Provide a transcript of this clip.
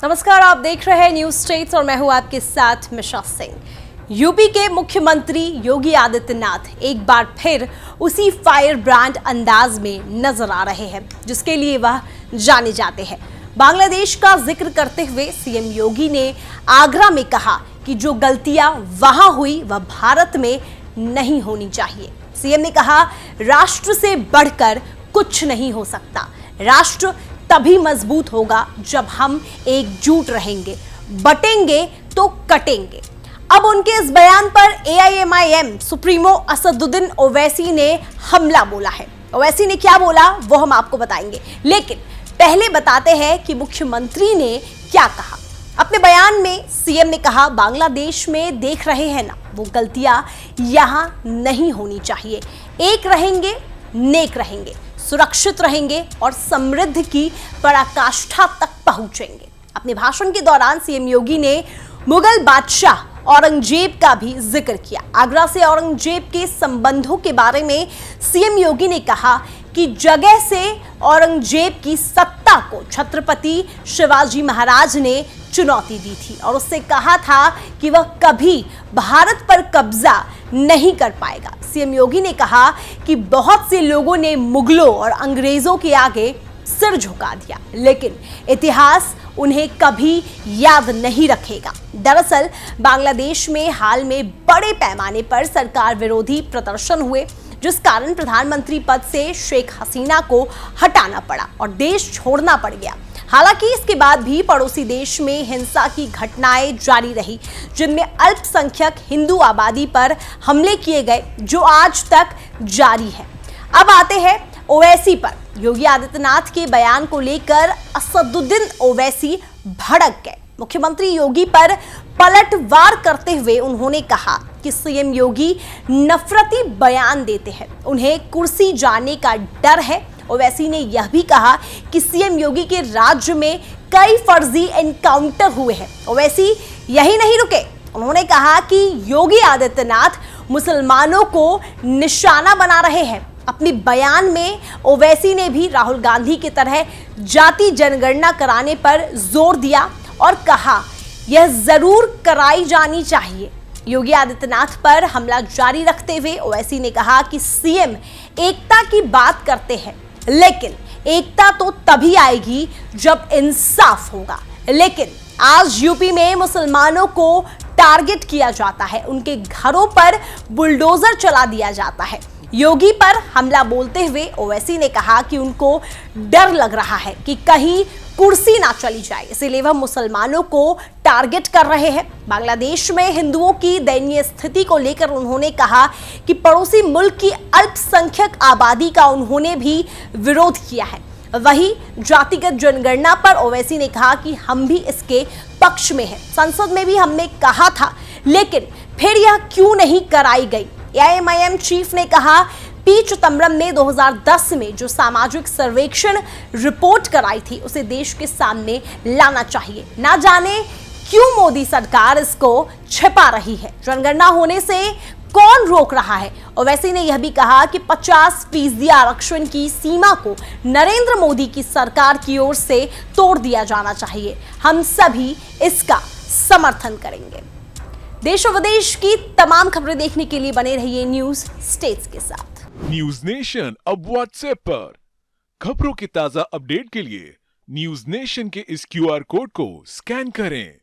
नमस्कार, आप देख रहे हैं न्यूज स्टेट्स और मैं हूं आपके साथ मिशा सिंह। यूपी के मुख्यमंत्री योगी आदित्यनाथ एक बार फिर उसी फायर ब्रांड अंदाज में नजर आ रहे हैं जिसके लिए वह जाने जाते हैं। बांग्लादेश का जिक्र करते हुए सीएम योगी ने आगरा में कहा कि जो गलतियां वहां हुई वह भारत में नहीं होनी चाहिए। सीएम ने कहा, राष्ट्र से बढ़कर कुछ नहीं हो सकता। राष्ट्र तभी मजबूत होगा जब हम एकजुट रहेंगे, बटेंगे तो कटेंगे। अब उनके इस बयान पर एआईएमआईएम सुप्रीमो असदुद्दीन ओवैसी ने हमला बोला है। ओवैसी ने क्या बोला वो हम आपको बताएंगे, लेकिन पहले बताते हैं कि मुख्यमंत्री ने क्या कहा। अपने बयान में सीएम ने कहा, बांग्लादेश में देख रहे हैं ना, वो गलतियां यहां नहीं होनी चाहिए। एक रहेंगे, नेक रहेंगे, सुरक्षित रहेंगे और समृद्धि की पराकाष्ठा तक पहुंचेंगे। अपने भाषण के दौरान सीएम योगी ने मुगल बादशाह औरंगजेब का भी जिक्र किया। आगरा से औरंगजेब के संबंधों के बारे में सीएम योगी ने कहा कि जगह से औरंगजेब की सत्ता को छत्रपति शिवाजी महाराज ने चुनौती दी थी और उससे कहा था कि वह कभी भारत पर कब्जा नहीं कर पाएगा। सीएम योगी ने कहा कि बहुत से लोगों ने मुगलों और अंग्रेजों के आगे सिर झुका दिया, लेकिन इतिहास उन्हें कभी याद नहीं रखेगा। दरअसल बांग्लादेश में हाल में बड़े पैमाने पर सरकार विरोधी प्रदर्शन हुए, जिस कारण प्रधानमंत्री पद से शेख हसीना को हटाना पड़ा और देश छोड़ना पड़ गया। हालांकि इसके बाद भी पड़ोसी देश में हिंसा की घटनाएं जारी रही, जिनमें अल्पसंख्यक हिंदू आबादी पर हमले किए गए, जो आज तक जारी है। अब आते हैं ओवैसी पर। योगी आदित्यनाथ के बयान को लेकर असदुद्दीन ओवैसी भड़क गए। मुख्यमंत्री योगी पर पलटवार करते हुए उन्होंने कहा कि सीएम योगी नफरती बयान देते हैं, उन्हें कुर्सी जाने का डर है। ओवैसी ने यह भी कहा कि सीएम योगी के राज्य में कई फर्जी एनकाउंटर हुए हैं। ओवैसी यही नहीं रुके, उन्होंने कहा कि योगी आदित्यनाथ मुसलमानों को निशाना बना रहे हैं। अपने बयान में ओवैसी ने भी राहुल गांधी की तरह जाति जनगणना कराने पर जोर दिया और कहा यह जरूर कराई जानी चाहिए। योगी आदित्यनाथ पर हमला जारी रखते हुए ओवैसी ने कहा कि सीएम एकता की बात करते हैं, लेकिन एकता तो तभी आएगी जब इंसाफ होगा। लेकिन आज यूपी में मुसलमानों को टारगेट किया जाता है, उनके घरों पर बुलडोजर चला दिया जाता है। योगी पर हमला बोलते हुए ओवैसी ने कहा कि उनको डर लग रहा है कि कहीं कुर्सी ना चली जाए, इसीलिए वह मुसलमानों को टारगेट कर रहे हैं। बांग्लादेश में हिंदुओं की दयनीय स्थिति को लेकर उन्होंने कहा कि पड़ोसी मुल्क की अल्पसंख्यक आबादी का उन्होंने भी विरोध किया है। वहीं जातिगत जनगणना पर ओवैसी ने कहा कि हम भी इसके पक्ष में हैं। संसद में भी हमने कहा था, लेकिन फिर यह क्यों नहीं कराई गई। एआईएमआईएम चीफ ने कहा, पी चिदम्बरम ने 2010 में जो सामाजिक सर्वेक्षण रिपोर्ट कराई थी उसे देश के सामने लाना चाहिए। ना जाने क्यों मोदी सरकार इसको छिपा रही है। जनगणना होने से कौन रोक रहा है। ओवैसी ने यह भी कहा कि 50% आरक्षण की सीमा को नरेंद्र मोदी की सरकार की ओर से तोड़ दिया जाना चाहिए। हम सभी इसका समर्थन करेंगे। देश और विदेश की तमाम खबरें देखने के लिए बने रहिए न्यूज स्टेट्स के साथ। न्यूज नेशन अब व्हाट्सएप पर खबरों की ताजा अपडेट के लिए न्यूज नेशन के इस क्यूआर कोड को स्कैन करें।